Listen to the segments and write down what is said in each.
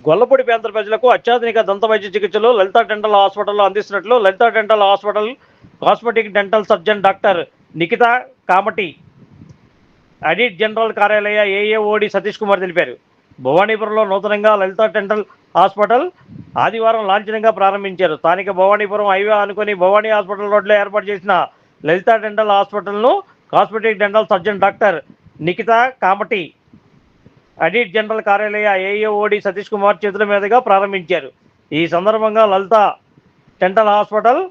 గొల్లపూడి ప్రాంత ప్రజలకు అత్యాధునిక దంత వైద్య చికిత్సలు లలిత డెంటల్ హాస్పిటల్లో అందిస్తున్నట్లు Lalitha dental hospital cosmetic dental surgeon doctor Nikhita Kamati audit general కార్యాలయ ఏఏఓడి సతీష్ కుమార్ తెలిపారు. భవానీపురంలో నూతనంగా లలిత డెంటల్ హాస్పిటల్ ఆదివారం లాంఛనంగా ప్రారంభించారు. స్థానిక భవానీపురం హైవే ఆనుకొని భవానీ హాస్పిటల్ రోడ్లో ఏర్పాటు చేసిన లలిత డెంటల్ హాస్పిటల్ను cosmetic dental surgeon doctor Nikhita Kamati audit general కార్యాలయ ఏఏఓడి సతీష్ కుమార్ చేతుల మీదుగా ప్రారంభించారు. ఈ సందర్భంగా Lalitha dental hospital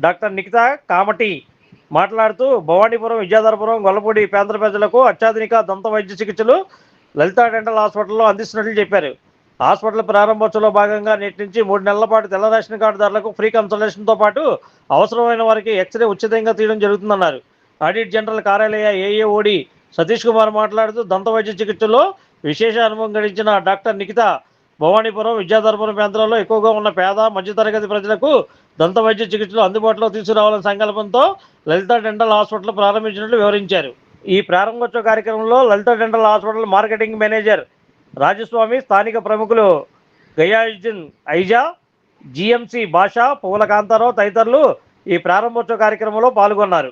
doctor Nikhita Kamati మాట్లాడుతూ భవానీపురం, విద్యాధరపురం, గొల్లపూడి ప్రాంత ప్రజలకు అత్యాధునిక దంత వైద్య చికిత్సలు లలిత డెంటల్ హాస్పిటల్లో అందిస్తున్నట్లు చెప్పారు. హాస్పిటల్ ప్రారంభోత్సవంలో భాగంగా నేటి నుంచి 3 నెలల పాటు తెల్ల రేషన్ కార్డుదారులకు ఫ్రీ కన్సల్టేషన్తో పాటు అవసరమైన వారికి ఎక్స్రే ఉచితంగా తీయడం జరుగుతుందన్నారు. ఆడిట్ జనరల్ కార్యాలయ ఏఏఓడి సతీష్ కుమార్ మాట్లాడుతూ దంత వైద్య చికిత్సలో విశేష అనుభవం గడించిన డాక్టర్ నిఖిత భవానీపురం, విద్యాధరపురం ప్రాంతాలలో ఎక్కువగా ఉన్న పేద మధ్యతరగతి ప్రజలకు దంత వైద్య చికిత్సలు అందుబాటులో తీసుకురావాలనే సంకల్పంతో లలిత డెంటల్ హాస్పిటల్ ప్రారంభించినట్లు వివరించారు. ఈ ప్రారంభోత్సవ కార్యక్రమంలో Lalitha dental hospital marketing manager Rajaswami, స్థానిక ప్రముఖులు గయాయుద్దీన్ ఐజా, జిఎంసి భాషా, పువ్వుల కాంతారావు తదితరులు ఈ ప్రారంభోత్సవ కార్యక్రమంలో పాల్గొన్నారు.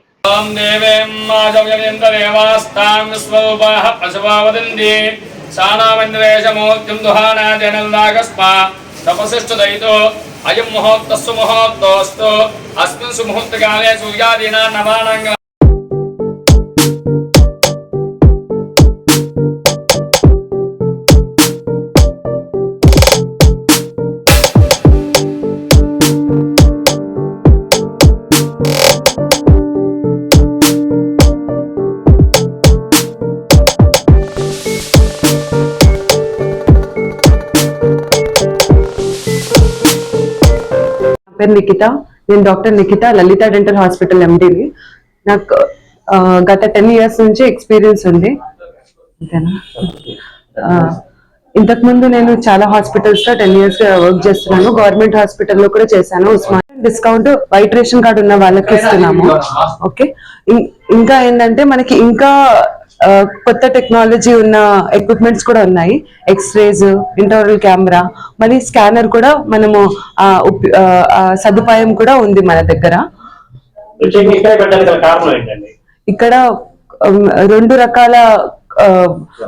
అయం ముహూర్తస్సు ముహూర్తోస్తు అస్మిన్ సుముహూర్తకాలే సూర్యాదీనా నవానాంగ నిఖిత. నేను డాక్టర్ నిఖిత, లలిత డెంటల్ హాస్పిటల్ ఎండీని. నాకు గత 10 years నుంచి ఎక్స్పీరియన్స్ ఉంది. ఇంతకుముందు నేను చాలా హాస్పిటల్స్ లో 10 years వర్క్ చేస్తున్నాను. గవర్నమెంట్ హాస్పిటల్లో కూడా చేశాను. Osmania discount white ration card ఉన్న వాళ్ళకి ఇస్తున్నాము. ఓకే, ఇంకా ఏంటంటే మనకి ఇంకా కొత్త టెక్నాలజీ ఉన్న ఎక్విప్మెంట్స్ కూడా ఉన్నాయి. ఎక్స్రేస్, ఇంటర్వల్ కెమెరా, మళ్ళీ స్కానర్ కూడా మనము సదుపాయం కూడా ఉంది మన దగ్గర. ఇక్కడ 2 రకాల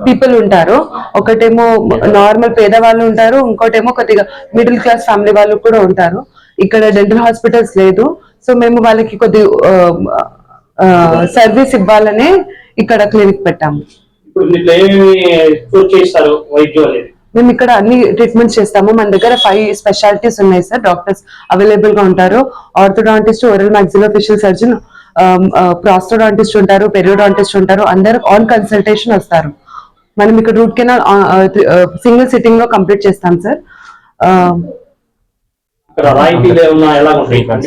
పీపుల్ ఉంటారు. ఒకటేమో నార్మల్ పేదవాళ్ళు ఉంటారు, ఇంకోటేమో కొద్దిగా మిడిల్ క్లాస్ ఫ్యామిలీ వాళ్ళు కూడా ఉంటారు. ఇక్కడ డెంటల్ హాస్పిటల్స్ లేదు, సో మేము వాళ్ళకి కొద్ది సర్వీస్ ఇవ్వాలనే ఇక్కడ క్లినిక్ పెట్టాము. మేము ఇక్కడ అన్ని ట్రీట్మెంట్స్ చేస్తాము. మన దగ్గర 5 స్పెషాలిటీస్ ఉన్నాయి సార్. డాక్టర్స్ అవైలబుల్ గా ఉంటారు. ఆర్థోడాంటిస్ట్, ఓరల్ మాక్సిలోఫేషియల్ సర్జన్, ప్రాస్టోడాంటిస్ట్ ఉంటారు, పెరియోడాంటిస్ట్ ఉంటారు. అందరు ఆన్ కన్సల్టేషన్ వస్తారు. మనం ఇక్కడ రూట్ కెనాల్ సింగిల్ సిట్టింగ్ లో కంప్లీట్ చేస్తాం సార్.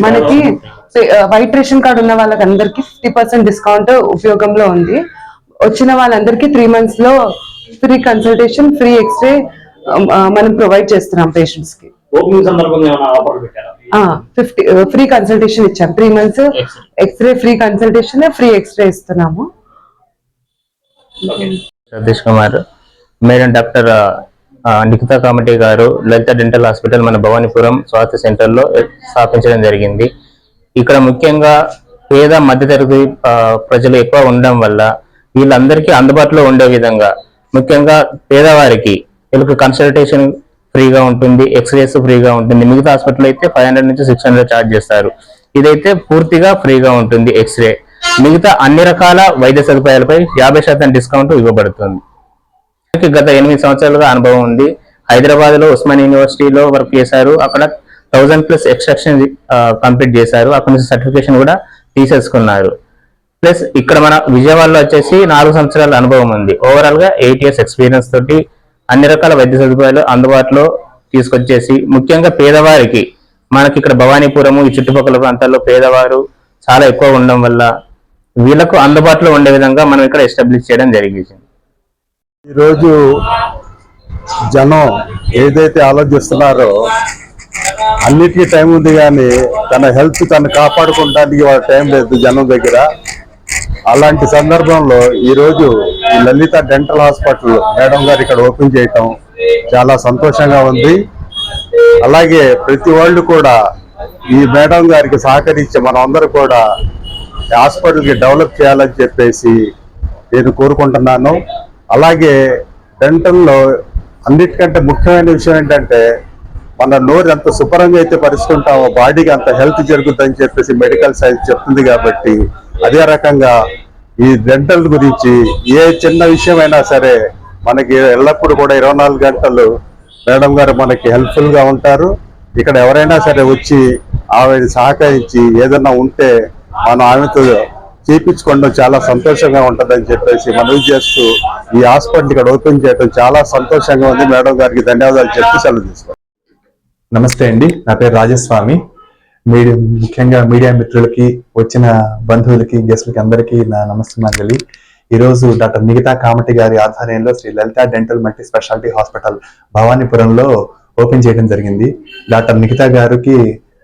మనకి వైట్ రేషన్ కార్డు ఉన్న వాళ్ళకి అందరికి 50% డిస్కౌంట్ ఉపయోగంలో ఉంది. వచ్చిన వాళ్ళందరికీ 3 months లో ఫ్రీ కన్సల్టేషన్, ఫ్రీ ఎక్స్రే మనం ప్రొవైడ్ చేస్తున్నాం పేషెంట్స్ కి. ఫ్రీ కన్సల్టేషన్ ఇచ్చాం. 3 months x-ray free consultation, free x-ray ఇస్తున్నాము. Satish Kumar. Madam doctor Nikhita Kamati garu Lalitha dental hospital మన భవానీపురం స్వాస్థ్య సెంటర్ లో స్థాపించడం జరిగింది. ఇక్కడ ముఖ్యంగా పేద మధ్యతరగతి ప్రజలు ఎక్కువ ఉండడం వల్ల వీళ్ళందరికీ అందుబాటులో ఉండే విధంగా, ముఖ్యంగా పేదవారికి వీళ్ళకి కన్సల్టేషన్ ఫ్రీగా ఉంటుంది, ఎక్స్రేస్ ఫ్రీగా ఉంటుంది. మిగతా హాస్పిటల్ అయితే 500 నుంచి 600 ఛార్జ్ చేస్తారు. ఇదైతే పూర్తిగా ఫ్రీగా ఉంటుంది ఎక్స్రే. మిగతా అన్ని రకాల వైద్య సదుపాయాలపై 50% డిస్కౌంట్ ఇవ్వబడుతుంది. గత 8 సంవత్సరాలుగా అనుభవం ఉంది. హైదరాబాద్ లో ఉస్మానియా యూనివర్సిటీలో వర్క్ చేశారు. అక్కడ 1000+ ఎక్స్ట్రాక్షన్ కంప్లీట్ చేశారు. అక్కడ నుంచి సర్టిఫికేషన్ కూడా తీసేసుకున్నారు. ప్లస్ ఇక్కడ మన విజయవాడలో వచ్చేసి 4 సంవత్సరాల అనుభవం ఉంది. ఓవరాల్ గా 8 years ఎక్స్పీరియన్స్ తోటి అన్ని రకాల వైద్య సదుపాయాలు అందుబాటులో తీసుకొచ్చేసి, ముఖ్యంగా పేదవారికి మనకి ఇక్కడ భవానీపురము ఈ చుట్టుపక్కల ప్రాంతాల్లో పేదవారు చాలా ఎక్కువ ఉండడం వల్ల వీళ్ళకు అందుబాటులో ఉండే విధంగా మనం ఇక్కడ ఎస్టాబ్లిష్ చేయడం జరిగింది. ఈరోజు జనం ఏదైతే ఆలోచిస్తున్నారో అన్నిటికీ టైం ఉంది, కానీ తన హెల్త్ తను కాపాడుకోవడానికి వాళ్ళ టైం లేదు జనం దగ్గర. అలాంటి సందర్భంలో ఈరోజు లలిత డెంటల్ హాస్పిటల్ మేడం గారు ఇక్కడ ఓపెన్ చేయటం చాలా సంతోషంగా ఉంది. అలాగే ప్రతి వాళ్ళు కూడా ఈ మేడం గారికి సహకరించి మనం అందరూ కూడా హాస్పిటల్కి డెవలప్ చేయాలని చెప్పేసి నేను కోరుకుంటున్నాను. అలాగే డెంటల్లో అన్నిటికంటే ముఖ్యమైన విషయం ఏంటంటే మన నోరు ఎంత శుభ్రంగా అయితే పరిచుకుంటామో బాడీకి అంత హెల్త్ జరుగుతుందని చెప్పేసి మెడికల్ సైన్స్ చెప్తుంది. కాబట్టి అదే రకంగా ఈ డెంటల్ గురించి ఏ చిన్న విషయమైనా సరే మనకి ఎల్లప్పుడూ కూడా 24 గంటలు మేడం గారు మనకి హెల్ప్ఫుల్ గా ఉంటారు. ఇక్కడ ఎవరైనా సరే వచ్చి ఆవిడ సహకరించి ఏదన్నా ఉంటే మనం ఆమెతో చేయించుకోవడం చాలా సంతోషంగా ఉంటుందని చెప్పేసి మనవి చేస్తూ ఈ హాస్పిటల్ ఇక్కడ ఓపెన్ చేయడం చాలా సంతోషంగా ఉంది. మేడం గారికి ధన్యవాదాలు చెప్పి సెలవు తీసుకోండి. నమస్తే అండి, నా పేరు రాజస్వామి. ముఖ్యంగా మీడియా మిత్రులకి, వచ్చిన బంధువులకి, గెస్టులకి అందరికీ నా నమస్కారాలు. ఈరోజు డాక్టర్ నిఖితా కామటి గారి ఆధ్వర్యంలో Sri Lalitha dental multi speciality hospital భవానీపురంలో ఓపెన్ చేయడం జరిగింది. డాక్టర్ నిఖితా గారికి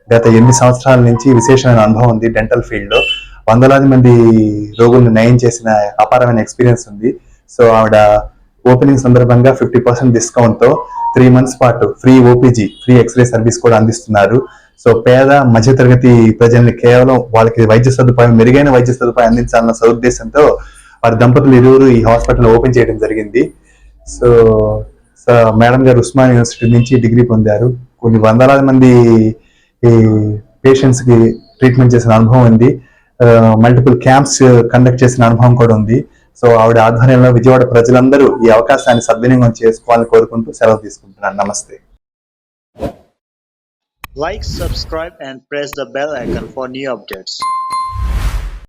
గత 8 సంవత్సరాల నుంచి విశేషమైన అనుభవం ఉంది. డెంటల్ ఫీల్డ్ లో వందలాది మంది రోగులను నయం చేసిన అపారమైన ఎక్స్పీరియన్స్ ఉంది. సో ఆవిడ ఓపెనింగ్ సందర్భంగా 50% డిస్కౌంట్ తో 3 months పాటు free OPG, free x-ray service కూడా అందిస్తున్నారు. సో పేద మధ్యతరగతి ప్రజల్ని కేవలం వాళ్ళకి వైద్య సదుపాయం, మెరుగైన వైద్య సదుపాయం అందించాలన్న సదుద్దేశంతో వారి దంపతులు ఇరువురు ఈ హాస్పిటల్ ఓపెన్ చేయడం జరిగింది. సో మేడం గారు ఉస్మాన్ యూనివర్సిటీ నుంచి డిగ్రీ పొందారు. కొన్ని వందలాది మంది పేషెంట్స్ కి ట్రీట్మెంట్ చేసిన అనుభవం ఉంది. మల్టిపుల్ క్యాంప్స్ కండక్ట్ చేసిన అనుభవం కూడా ఉంది. సో ఆవిడ ఆధ్వర్యంలో విజయవాడ ప్రజలందరూ ఈ అవకాశాన్ని సద్వినియోగం చేసుకోవాలని కోరుకుంటూ సెలవు తీసుకుంటున్నాను. నమస్తే. Like, subscribe and press the bell icon for new updates.